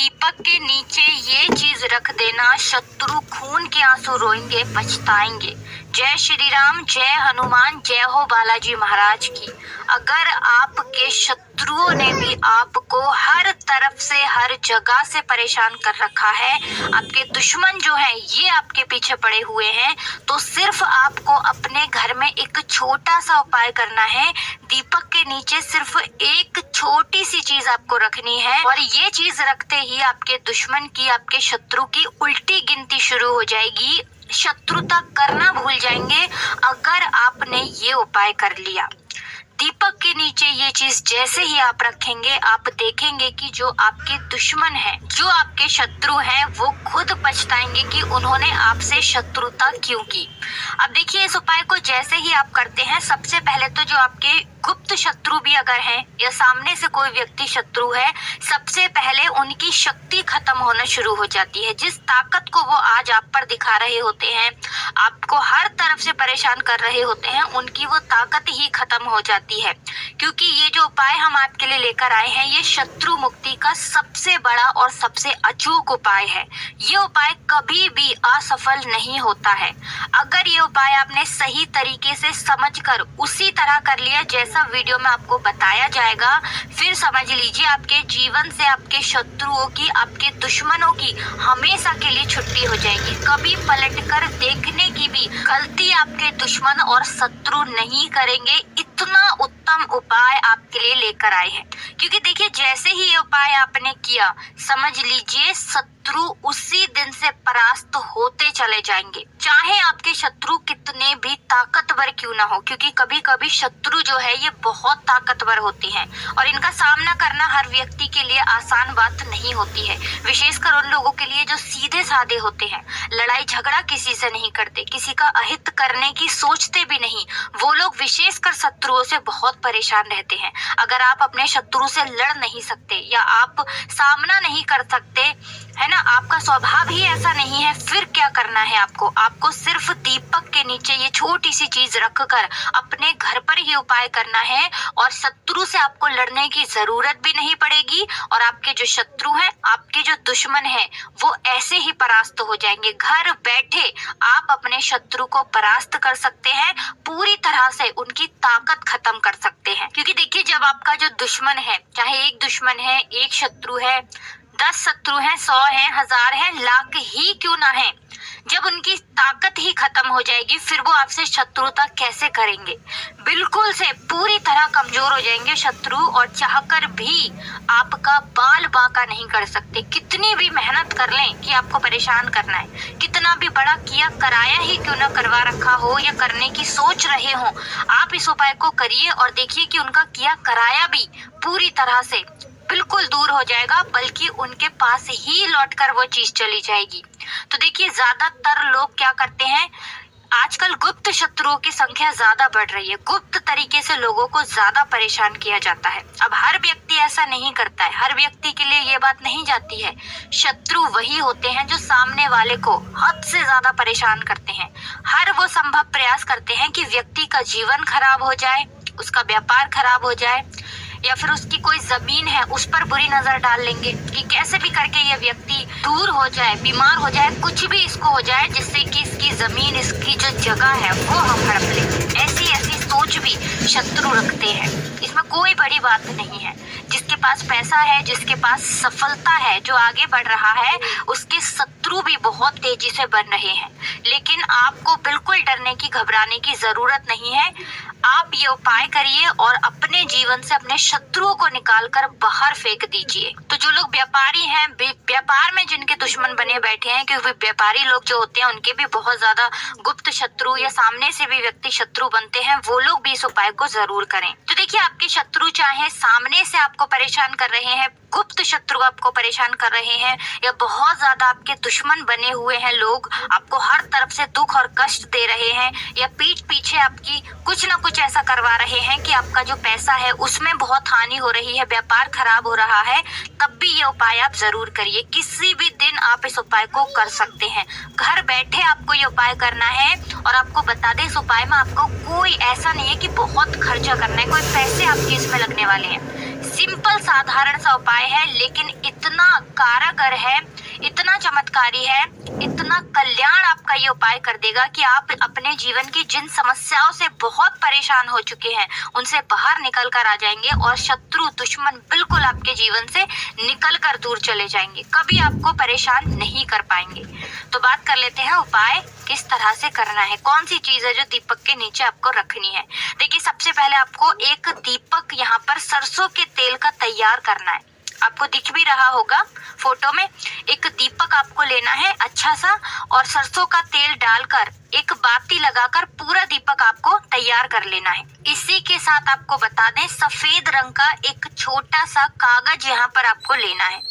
दीपक के नीचे ये चीज रख देना, शत्रु खून के आंसू रोएंगे, पछताएंगे। जय श्री राम, जय हनुमान, जय हो बालाजी महाराज की। अगर आपके शत्रुओं ने भी आपको हर तरफ से, हर जगह से परेशान कर रखा है, आपके दुश्मन जो हैं ये आपके पीछे पड़े हुए हैं, तो सिर्फ आपको अपने घर में एक छोटा सा उपाय करना है। दीपक के नीचे सिर्फ एक छोटी सी चीज आपको रखनी है और ये चीज रखते ही आपके दुश्मन की, आपके शत्रु की उल्टी गिनती शुरू हो जाएगी। शत्रुता करना भूल जाएंगे अगर आपने ये उपाय कर लिया। दीपक के नीचे ये चीज जैसे ही आप रखेंगे, आप देखेंगे कि जो आपके दुश्मन हैं, जो आपके शत्रु हैं, वो खुद पछताएंगे कि उन्होंने आपसे शत्रुता क्यों की। अब देखिए, इस उपाय को जैसे ही आप करते हैं, सबसे पहले तो जो आपके गुप्त शत्रु भी अगर हैं या सामने से कोई व्यक्ति शत्रु है, सबसे पहले उनकी शक्ति खत्म होना शुरू हो जाती है। जिस ताकत को वो आज आप पर दिखा रहे होते हैं, आपको हर तरफ से परेशान कर रहे होते हैं, उनकी वो ताकत ही खत्म हो जाती है। क्योंकि ये जो उपाय हम आपके लिए लेकर आए हैं, ये शत्रु मुक्ति का सबसे बड़ा और सबसे अचूक उपाय है। ये उपाय कभी भी असफल नहीं होता है। अगर ये उपाय आपने सही तरीके से समझकर उसी तरह कर लिया जैसा वीडियो में आपको बताया जाएगा, फिर समझ लीजिए आपके जीवन से आपके शत्रुओं की, आपके दुश्मनों की हमेशा के लिए छुट्टी हो जाएगी। कभी पलटकर देखने की भी गलती आपके दुश्मन और शत्रु नहीं करेंगे। इतना उत्तम उपाय आपके लिए लेकर आए हैं। क्योंकि देखिए, जैसे ही ये उपाय आपने किया, समझ लीजिए शत्रु उसी दिन से परास्त होते चले जाएंगे, चाहे आपके शत्रु कितने भी ताकतवर क्यों ना हो। क्योंकि कभी कभी शत्रु जो है ये बहुत ताकतवर होते हैं और इनका सामना करना हर व्यक्ति के लिए आसान बात नहीं होती है। विशेषकर उन लोगों के लिए जो सीधे साधे होते हैं, लड़ाई झगड़ा किसी से नहीं करते, किसी का अहित करने की सोचते भी नहीं, वो लोग विशेषकर शत्रुओं से बहुत परेशान रहते हैं। अगर आप अपने शत्रु से लड़ नहीं सकते या आप सामना नहीं कर सकते, है ना, आपका स्वभाव ही ऐसा नहीं है, फिर क्या करना है आपको सिर्फ दीपक के नीचे ये छोटी सी चीज रखकर अपने घर पर ही उपाय करना है और शत्रु से आपको लड़ने की जरूरत भी नहीं पड़ेगी और आपके जो शत्रु हैं, आपके जो दुश्मन हैं, वो ऐसे ही परास्त हो जाएंगे। घर बैठे आप अपने शत्रु को परास्त कर सकते हैं, पूरी तरह से उनकी ताकत खत्म कर सकते हैं। क्योंकि देखिए, जब आपका जो दुश्मन है, चाहे एक दुश्मन है, एक शत्रु है, 10 शत्रु हैं, 100 हैं, 1000 हैं, लाख ही क्यों ना है, जब उनकी ताकत ही खत्म हो जाएगी, फिर वो आपसे शत्रुता कैसे करेंगे। बिल्कुल से पूरी तरह कमजोर हो जाएंगे शत्रु और चाहकर भी आपका बाल बांका नहीं कर सकते। कितनी भी मेहनत कर लें कि आपको परेशान करना है, कितना भी बड़ा किया कराया ही क्यों ना करवा रखा हो या करने की सोच रहे हो, आप इस उपाय को करिए और देखिए कि उनका किया कराया भी पूरी तरह से बिल्कुल दूर हो जाएगा, बल्कि उनके पास ही लौटकर वो चीज चली जाएगी। तो देखिए, ज्यादातर लोग क्या करते हैं, आजकल गुप्त शत्रुओं की संख्या ज्यादा बढ़ रही है। गुप्त तरीके से लोगों को ज्यादा परेशान किया जाता है। अब हर व्यक्ति ऐसा नहीं करता है, हर व्यक्ति के लिए ये बात नहीं जाती है। शत्रु वही होते हैं जो सामने वाले को हद से ज्यादा परेशान करते हैं। हर वो संभव प्रयास करते हैं कि व्यक्ति का जीवन खराब हो जाए, उसका व्यापार खराब हो जाए, या फिर उसकी कोई जमीन है उस पर बुरी नजर डाल लेंगे कि कैसे भी करके ये व्यक्ति दूर हो जाए, बीमार हो जाए, कुछ भी इसको हो जाए जिससे कि इसकी जमीन, इसकी जो जगह है वो हम हड़प लें। ऐसी ऐसी सोच भी शत्रु रखते हैं। इसमें कोई बड़ी बात नहीं है। जिसके पास पैसा है, जिसके पास सफलता है, जो आगे बढ़ रहा है, उसके शत्रु भी बहुत तेजी से बन रहे हैं। लेकिन आपको बिल्कुल डरने की, घबराने की जरूरत नहीं है। आप ये उपाय करिए और अपने जीवन से अपने शत्रुओं को निकालकर बाहर फेंक दीजिए। तो जो लोग व्यापारी हैं, व्यापार में जिनके दुश्मन बने बैठे हैं, क्योंकि व्यापारी लोग जो होते हैं उनके भी बहुत ज्यादा गुप्त शत्रु या सामने से भी व्यक्ति शत्रु बनते हैं, वो लोग भी इस उपाय को जरूर करें। तो देखिए, आपके शत्रु चाहे सामने से आपको परेशान कर रहे हैं, गुप्त शत्रु आपको परेशान कर रहे हैं, या बहुत ज्यादा आपके दुश्मन बने हुए हैं लोग, आपको हर तरफ से दुख और कष्ट दे रहे हैं, या पीठ पीछे आपकी कुछ ना कुछ ऐसा करवा रहे हैं कि आपका जो पैसा है उसमें बहुत हानि हो रही है, व्यापार खराब हो रहा है, तब भी ये उपाय आप जरूर करिए। किसी भी दिन आप इस उपाय को कर सकते हैं। घर बैठे आपको ये उपाय करना है और आपको बता दें, इस उपाय में आपको कोई ऐसा नहीं है कि बहुत खर्चा करना है, कोई पैसे आपके इसमें लगने वाले हैं। सिंपल साधारण सा उपाय है, लेकिन इतना कारगर है, इतना चमत्कारी है, इतना कल्याण आपका ये उपाय कर देगा कि आप अपने जीवन की जिन समस्याओं से बहुत परेशान हो चुके हैं उनसे बाहर निकल कर आ जाएंगे और शत्रु दुश्मन बिल्कुल आपके जीवन से निकल कर दूर चले जाएंगे, कभी आपको परेशान नहीं कर पाएंगे। तो बात कर लेते हैं उपाय किस तरह से करना है, कौन सी चीज है जो दीपक के नीचे आपको रखनी है। देखिए, सबसे पहले आपको एक दीपक यहाँ पर सरसों के तेल का तैयार करना है। आपको दिख भी रहा होगा फोटो में, एक दीपक आपको लेना है अच्छा सा, और सरसों का तेल डालकर एक बाती लगाकर पूरा दीपक आपको तैयार कर लेना है। इसी के साथ आपको बता दें, सफेद रंग का एक छोटा सा कागज यहाँ पर आपको लेना है,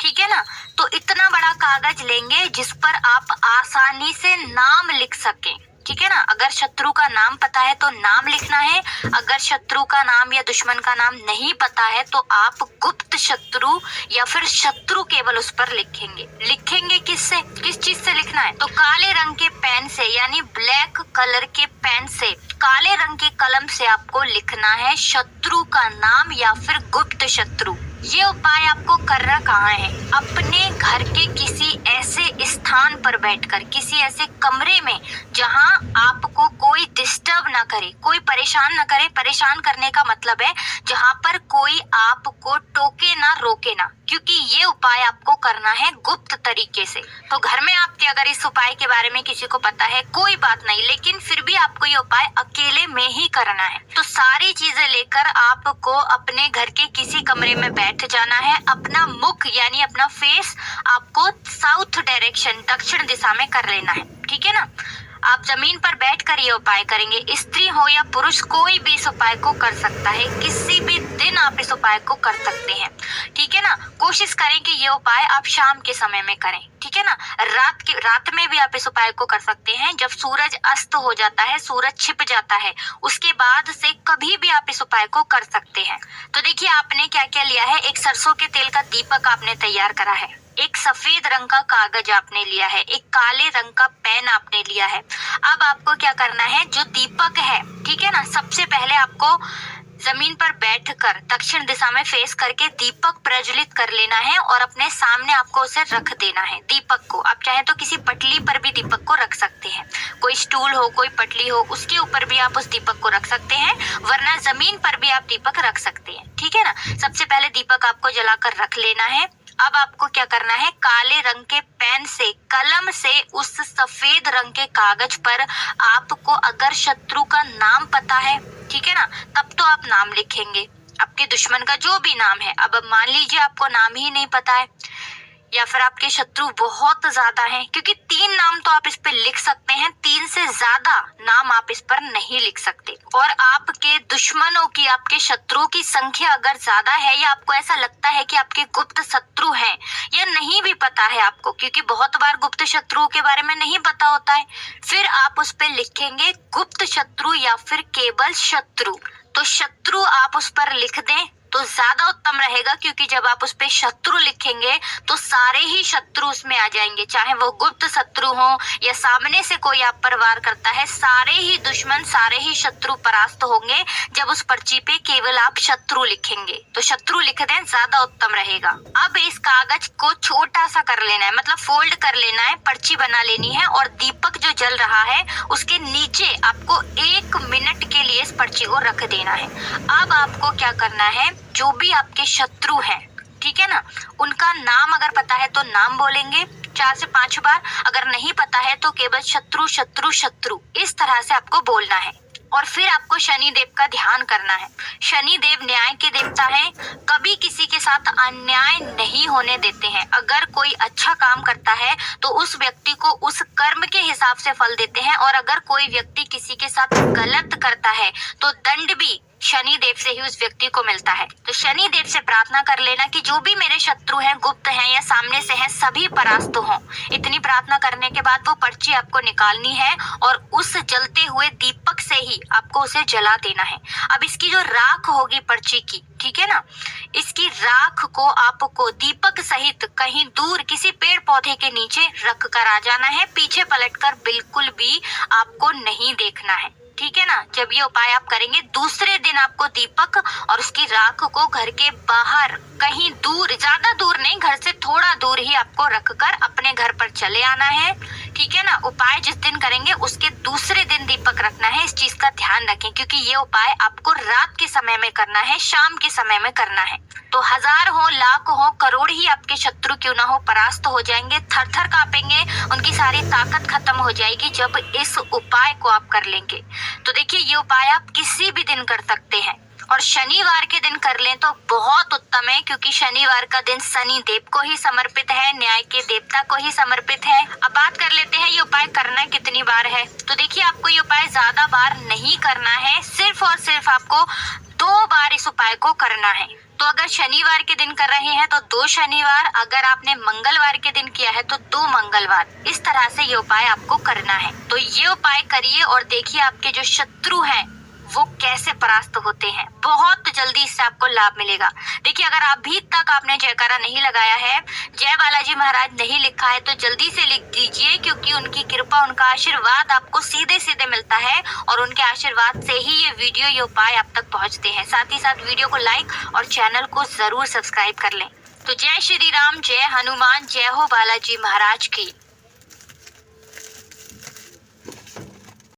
ठीक है ना। तो इतना बड़ा कागज लेंगे जिस पर आप आसानी से नाम लिख सकें, ठीक है ना। अगर शत्रु का नाम पता है तो नाम लिखना है, अगर शत्रु का नाम या दुश्मन का नाम नहीं पता है तो आप गुप्त शत्रु या फिर शत्रु केवल उस पर लिखेंगे। लिखेंगे किससे, किस चीज से लिखना है, तो काले रंग के पेन से, यानी ब्लैक कलर के पेन से, काले रंग के कलम से आपको लिखना है शत्रु का नाम या फिर गुप्त शत्रु। ये उपाय आपको करना कहाँ है, अपने घर के किसी ऐसे स्थान पर बैठकर, किसी ऐसे कमरे में जहाँ आपको कोई डिस्टर्ब ना करे, कोई परेशान ना करे। परेशान करने का मतलब है जहाँ पर कोई आपको टोके ना, रोके ना, क्योंकि ये उपाय आपको करना है गुप्त तरीके से। तो घर में आपके अगर इस उपाय के बारे में किसी को पता है कोई बात नहीं, लेकिन फिर भी आपको ये उपाय अकेले में ही करना है। तो सारी चीजें लेकर आपको अपने घर के किसी कमरे में बैठ जाना है। अपना मुख यानी अपना फेस आपको साउथ डायरेक्शन, दक्षिण दिशा में कर लेना है, ठीक है ना। आप जमीन पर बैठकर ये उपाय करेंगे। स्त्री हो या पुरुष, कोई भी इस उपाय को कर सकता है, किसी भी दिन आप इस उपाय को कर सकते हैं, ठीक है ना। कोशिश करें कि ये उपाय आप शाम के समय में करें, ठीक है ना। रात में भी आप इस उपाय को कर सकते हैं, जब सूरज अस्त हो जाता है, सूरज छिप जाता है, उसके बाद से कभी भी आप इस उपाय को कर सकते हैं। तो देखिए, आपने क्या क्या लिया है, एक सरसों के तेल का दीपक आपने तैयार करा है, एक सफेद रंग का कागज आपने लिया है, एक काले रंग का पेन आपने लिया है। अब आपको क्या करना है, जो दीपक है, ठीक है ना, सबसे पहले आपको जमीन पर बैठकर दक्षिण दिशा में फेस करके दीपक प्रज्वलित कर लेना है और अपने सामने आपको उसे रख देना है। दीपक को आप चाहे तो किसी पटली पर भी दीपक को रख सकते हैं, कोई स्टूल हो, कोई पटली हो, उसके ऊपर भी आप उस दीपक को रख सकते हैं, वरना जमीन पर भी आप दीपक रख सकते हैं, ठीक है ना। सबसे पहले दीपक आपको जलाकर रख लेना है। अब आपको क्या करना है, काले रंग के पेन से, कलम से उस सफेद रंग के कागज पर आपको अगर शत्रु का नाम पता है, ठीक है ना, तब तो आप नाम लिखेंगे, आपके दुश्मन का जो भी नाम है। अब मान लीजिए आपको नाम ही नहीं पता है या फिर आपके शत्रु बहुत ज्यादा हैं, क्योंकि 3 नाम तो आप इस पे लिख सकते हैं, 3 से ज्यादा नाम आप इस पर नहीं लिख सकते। और आपके दुश्मनों की, आपके शत्रुओं की संख्या अगर ज्यादा है या आपको ऐसा लगता है कि आपके गुप्त शत्रु हैं या नहीं भी पता है आपको, क्योंकि बहुत बार गुप्त शत्रुओं के बारे में नहीं पता होता है, फिर आप उस पे लिखेंगे गुप्त शत्रु या फिर केवल शत्रु। तो शत्रु आप उस पर लिख दें तो ज्यादा उत्तम रहेगा, क्योंकि जब आप उस पे शत्रु लिखेंगे तो सारे ही शत्रु उसमें आ जाएंगे, चाहे वो गुप्त शत्रु हो या सामने से कोई आप पर वार करता है, सारे ही दुश्मन, सारे ही शत्रु परास्त होंगे जब उस पर्ची पे केवल आप शत्रु लिखेंगे। तो शत्रु लिख दें, ज्यादा उत्तम रहेगा। अब इस कागज को छोटा सा कर लेना है, मतलब फोल्ड कर लेना है, पर्ची बना लेनी है और दीपक जो जल रहा है उसके नीचे आपको 1 मिनट के लिए इस पर्ची को रख देना है। अब आपको क्या करना है, जो भी आपके शत्रु हैं, ठीक है ना, उनका नाम अगर पता है तो नाम बोलेंगे 4 से 5 बार, अगर नहीं पता है तो केवल शत्रु शत्रु शत्रु, इस तरह से आपको बोलना है। और फिर आपको शनि देव का ध्यान करना है। शनि देव न्याय के देवता हैं, कभी किसी के साथ अन्याय नहीं होने देते हैं। अगर कोई अच्छा काम करता है तो उस व्यक्ति को उस कर्म के हिसाब से फल देते हैं, और अगर कोई व्यक्ति किसी के साथ गलत करता है तो दंड भी शनि देव से ही उस व्यक्ति को मिलता है। तो शनि देव से प्रार्थना कर लेना कि जो भी मेरे शत्रु हैं, गुप्त हैं या सामने से हैं, सभी परास्त हों। इतनी प्रार्थना करने के बाद वो पर्ची आपको निकालनी है और उस जलते हुए दीपक से ही आपको उसे जला देना है। अब इसकी जो राख होगी पर्ची की, ठीक है ना, इसकी राख को आपको दीपक सहित कहीं दूर किसी पेड़ पौधे के नीचे रख कर आ जाना है। पीछे पलटकर बिल्कुल भी आपको नहीं देखना है। ठीक है ना। जब ये उपाय आप करेंगे, दूसरे दिन आपको दीपक और उसकी राख को घर के बाहर कहीं दूर, ज्यादा दूर नहीं, घर से थोड़ा दूर ही आपको रखकर अपने घर पर चले आना है, ठीक है ना। उपाय जिस दिन करेंगे उसके दूसरे दिन दीपक रखना है, इस चीज का ध्यान रखें, क्योंकि ये उपाय आपको रात के समय में करना है, शाम के समय में करना है। तो हजार हो, लाख हो, करोड़ ही आपके शत्रु क्यों ना हो, परास्त हो जाएंगे, थर थर कांपेंगे, उनकी सारी ताकत खत्म हो जाएगी जब इस उपाय को आप कर लेंगे। तो देखिए, ये उपाय आप किसी भी दिन कर सकते हैं, और शनिवार के दिन कर लें तो बहुत उत्तम है, क्योंकि शनिवार का दिन शनि देव को ही समर्पित है, न्याय के देवता को ही समर्पित है। अब बात कर लेते हैं ये उपाय करना कितनी बार है। तो देखिए, आपको ये उपाय ज्यादा बार नहीं करना है, सिर्फ और सिर्फ आपको 2 बार इस उपाय को करना है। तो अगर शनिवार के दिन कर रहे हैं तो 2 शनिवार, अगर आपने मंगलवार के दिन किया है तो 2 मंगलवार, इस तरह से ये उपाय आपको करना है। तो ये उपाय करिए और देखिए आपके जो शत्रु हैं वो कैसे परास्त होते हैं। बहुत जल्दी इससे आपको लाभ मिलेगा। देखिए, अगर अभी तक आपने जयकारा नहीं लगाया है, जय बालाजी महाराज नहीं लिखा है, तो जल्दी से लिख दीजिए, क्योंकि उनकी कृपा, उनका आशीर्वाद आपको सीधे सीधे मिलता है, और उनके आशीर्वाद से ही ये वीडियो, ये उपाय आप तक पहुंचते हैं। साथ ही साथ वीडियो को लाइक और चैनल को जरूर सब्सक्राइब कर लें। तो जय श्री राम, जय हनुमान, जय हो बालाजी महाराज की।